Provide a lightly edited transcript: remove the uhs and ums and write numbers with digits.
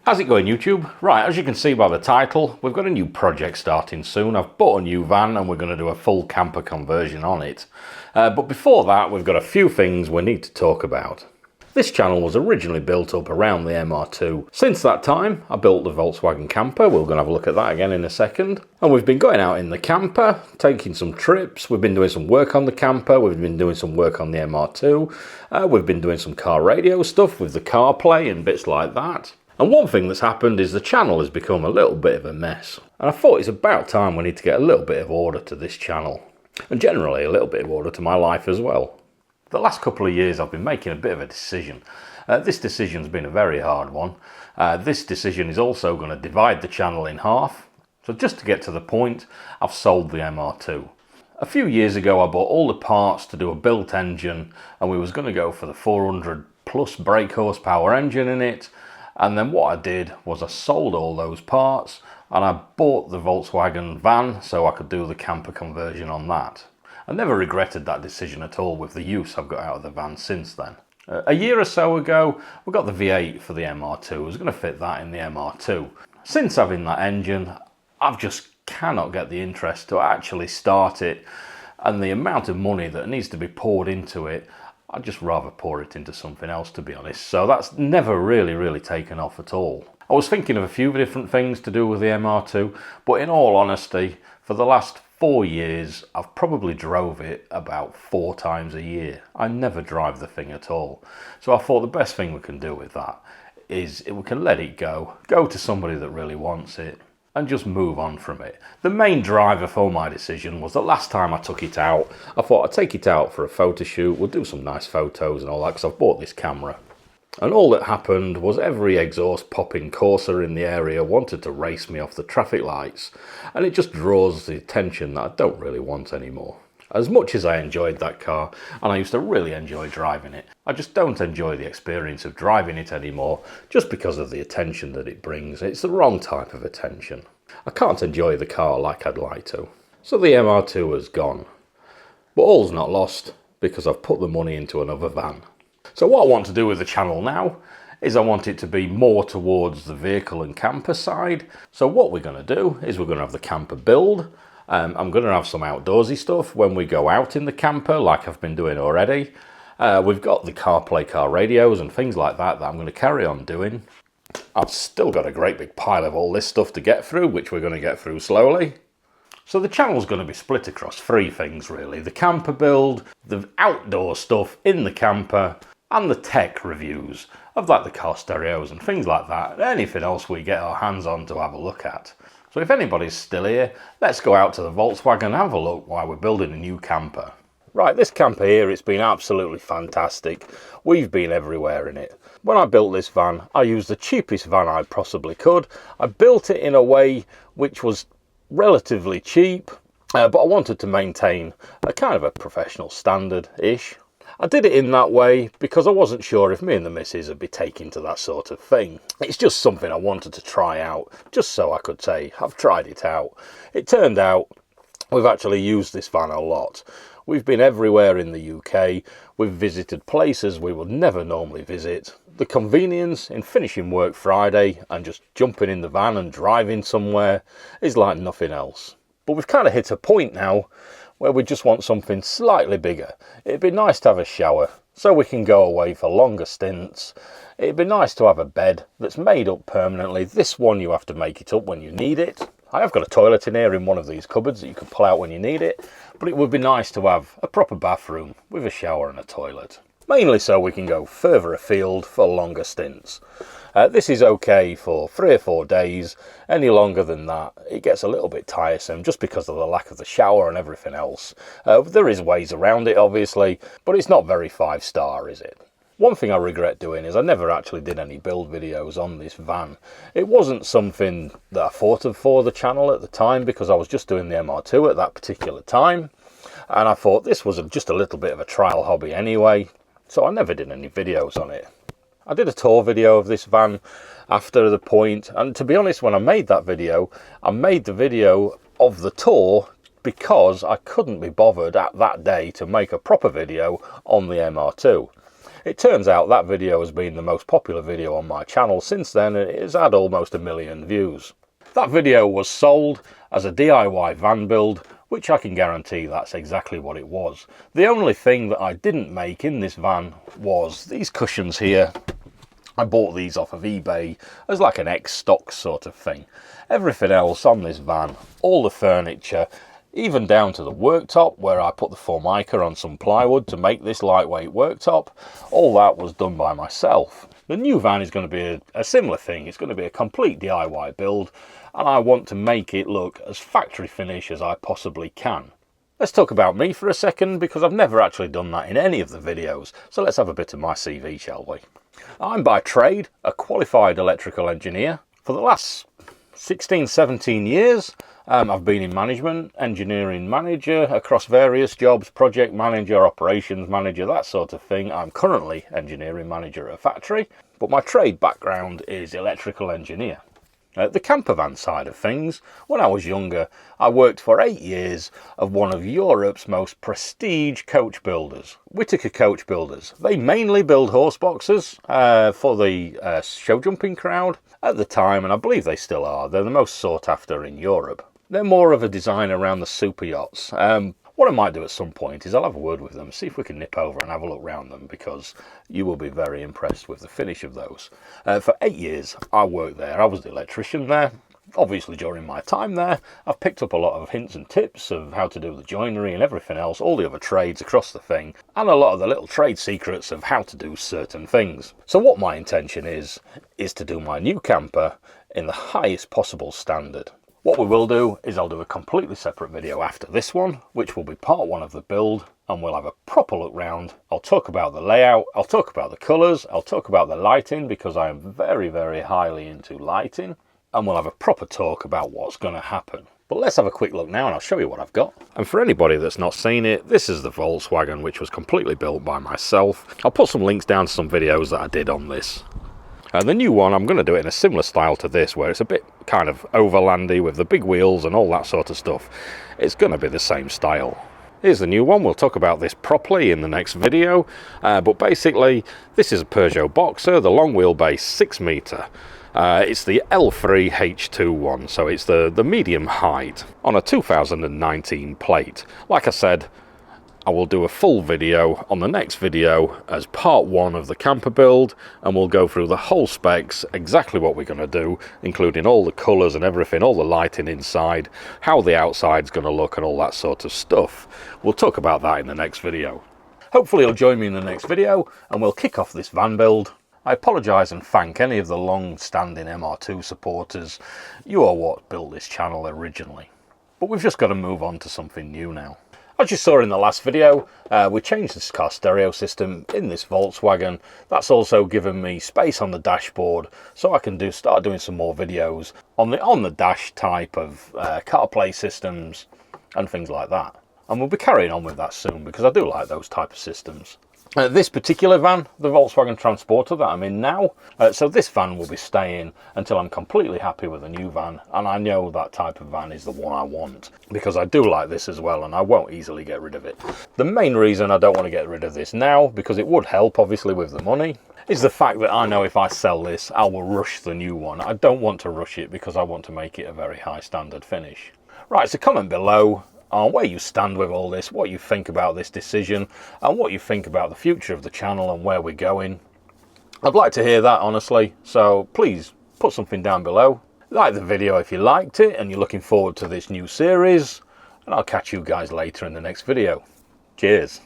How's it going, YouTube? Right, as you can see by the title, we've got a new project starting soon. I've bought a new van and we're going to do a full camper conversion on it. But before that, we've got a few things we need to talk about. This channel was originally built up around the MR2. Since that time, I built the Volkswagen camper. We're going to have a look at that again in a second. And we've been going out in the camper, taking some trips. We've been doing some work on the camper. We've been doing some work on the MR2. We've been doing some car radio stuff with the CarPlay and bits like that. And one thing that's happened is the channel has become a little bit of a mess. And I thought it's about time we need to get a little bit of order to this channel. And generally a little bit of order to my life as well. The last couple of years I've been making a bit of a decision. This decision's been a very hard one. This decision is also going to divide the channel in half. So just to get to the point, I've sold the MR2. A few years ago I bought all the parts to do a built engine, and we was going to go for the 400 plus brake horsepower engine in it. And then what I did was I sold all those parts and I bought the Volkswagen van so I could do the camper conversion on that. I never regretted that decision at all with the use I've got out of the van since then. A year or so ago, we got the V8 for the MR2. I was going to fit that in the MR2. Since having that engine, I've just cannot get the interest to actually start it, and the amount of money that needs to be poured into it, I'd just rather pour it into something else, to be honest. So that's never really taken off at all. I was thinking of a few different things to do with the MR2, but in all honesty, for the last 4 years, I've probably drove it about 4 times a year. I never drive the thing at all. So I thought the best thing we can do with that is we can let it go to somebody that really wants it, and just move on from it. The main driver for my decision was that last time I took it out, I thought I'd take it out for a photo shoot, we'll do some nice photos and all that, because I've bought this camera. And all that happened was every exhaust popping Corsa in the area wanted to race me off the traffic lights, and it just draws the attention that I don't really want anymore. As much as I enjoyed that car, and I used to really enjoy driving it, I just don't enjoy the experience of driving it anymore, just because of the attention that it brings. It's the wrong type of attention. I can't enjoy the car like I'd like to. So the MR2 has gone. But all's not lost, because I've put the money into another van. So what I want to do with the channel now is I want it to be more towards the vehicle and camper side. So what we're going to do is we're going to have the camper build. I'm going to have some outdoorsy stuff when we go out in the camper, like I've been doing already. We've got the CarPlay car radios and things like that I'm going to carry on doing. I've still got a great big pile of all this stuff to get through, which we're going to get through slowly. So the channel's going to be split across 3 things really. The camper build, the outdoor stuff in the camper, and the tech reviews of like the car stereos and things like that, and anything else we get our hands on to have a look at. So if anybody's still here, let's go out to the Volkswagen and have a look while we're building a new camper. Right, this camper here, it's been absolutely fantastic. We've been everywhere in it. When I built this van, I used the cheapest van I possibly could. I built it in a way which was relatively cheap, but I wanted to maintain a kind of a professional standard-ish. I did it in that way because I wasn't sure if me and the missus would be taking to that sort of thing. It's just something I wanted to try out, just so I could say, I've tried it out. It turned out we've actually used this van a lot. We've been everywhere in the UK, we've visited places we would never normally visit. The convenience in finishing work Friday and just jumping in the van and driving somewhere is like nothing else. But we've kind of hit a point now where we just want something slightly bigger. It'd be nice to have a shower so we can go away for longer stints. It'd be nice to have a bed that's made up permanently. This one you have to make it up when you need it. I have got a toilet in here in one of these cupboards that you can pull out when you need it, but it would be nice to have a proper bathroom with a shower and a toilet. Mainly so we can go further afield for longer stints. This is okay for 3 or 4 days. Any longer than that, it gets a little bit tiresome just because of the lack of the shower and everything else. There is ways around it, obviously, but it's not very 5-star, is it? One thing I regret doing is I never actually did any build videos on this van. It wasn't something that I thought of for the channel at the time because I was just doing the MR2 at that particular time. And I thought this was just a little bit of a trial hobby anyway, so I never did any videos on it. I did a tour video of this van after the point, and to be honest, when I made that video, I made the video of the tour because I couldn't be bothered at that day to make a proper video on the MR2. It turns out that video has been the most popular video on my channel since then, and it has had almost 1 million views. That video was sold as a DIY van build, which I can guarantee that's exactly what it was. The only thing that I didn't make in this van was these cushions here. I bought these off of eBay as like an ex-stock sort of thing. Everything else on this van, all the furniture, even down to the worktop where I put the Formica on some plywood to make this lightweight worktop, all that was done by myself. The new van is going to be a similar thing. It's going to be a complete DIY build, and I want to make it look as factory finish as I possibly can. Let's talk about me for a second, because I've never actually done that in any of the videos, so let's have a bit of my CV, shall we? I'm by trade a qualified electrical engineer. For the last 16, 17 years, I've been in management, engineering manager across various jobs, project manager, operations manager, that sort of thing. I'm currently engineering manager at a factory, but my trade background is electrical engineer. The camper van side of things, when I was younger, I worked for 8 years of one of Europe's most prestige coach builders, Whittaker Coach Builders. They mainly build horse boxes for the show jumping crowd at the time, and I believe they still are. They're the most sought after in Europe. They're more of a design around the super yachts. What I might do at some point is I'll have a word with them, see if we can nip over and have a look round them, because you will be very impressed with the finish of those. For 8 years I worked there. I was the electrician there. Obviously during my time there I've picked up a lot of hints and tips of how to do the joinery and everything else, all the other trades across the thing, and a lot of the little trade secrets of how to do certain things. So what my intention is to do my new camper in the highest possible standard. What we will do is I'll do a completely separate video after this one, which will be part 1 of the build, and we'll have a proper look round. I'll talk about the layout, I'll talk about the colours, I'll talk about the lighting, because I am very, very highly into lighting, and we'll have a proper talk about what's going to happen. But let's have a quick look now and I'll show you what I've got. And for anybody that's not seen it, this is the Volkswagen, which was completely built by myself. I'll put some links down to some videos that I did on this. The new one, I'm going to do it in a similar style to this, where it's a bit kind of overlandy with the big wheels and all that sort of stuff. It's going to be the same style. Here's the new one. We'll talk about this properly in the next video. But basically, this is a Peugeot Boxer, the long wheelbase 6 metre. It's the L3 H2 one, so it's the medium height on a 2019 plate. Like I said, I will do a full video on the next video as part 1 of the camper build, and we'll go through the whole specs, exactly what we're going to do, including all the colours and everything, all the lighting inside, how the outside's going to look and all that sort of stuff. We'll talk about that in the next video. Hopefully you'll join me in the next video and we'll kick off this van build. I apologise and thank any of the long-standing MR2 supporters. You are what built this channel originally. But we've just got to move on to something new now. As you saw in the last video, we changed this car stereo system in this Volkswagen. That's also given me space on the dashboard, so I can start doing some more videos on the dash type of CarPlay systems and things like that. And we'll be carrying on with that soon, because I do like those type of systems. This particular van, the Volkswagen Transporter that I'm in now, so this van will be staying until I'm completely happy with a new van, and I know that type of van is the one I want, because I do like this as well and I won't easily get rid of it. The main reason I don't want to get rid of this now, because it would help obviously with the money, is the fact that I know if I sell this I will rush the new one. I don't want to rush it because I want to make it a very high standard finish. Right, so comment below on where you stand with all this, what you think about this decision, and what you think about the future of the channel and where we're going. I'd like to hear that, honestly, so please put something down below. Like the video if you liked it and you're looking forward to this new series, and I'll catch you guys later in the next video. Cheers.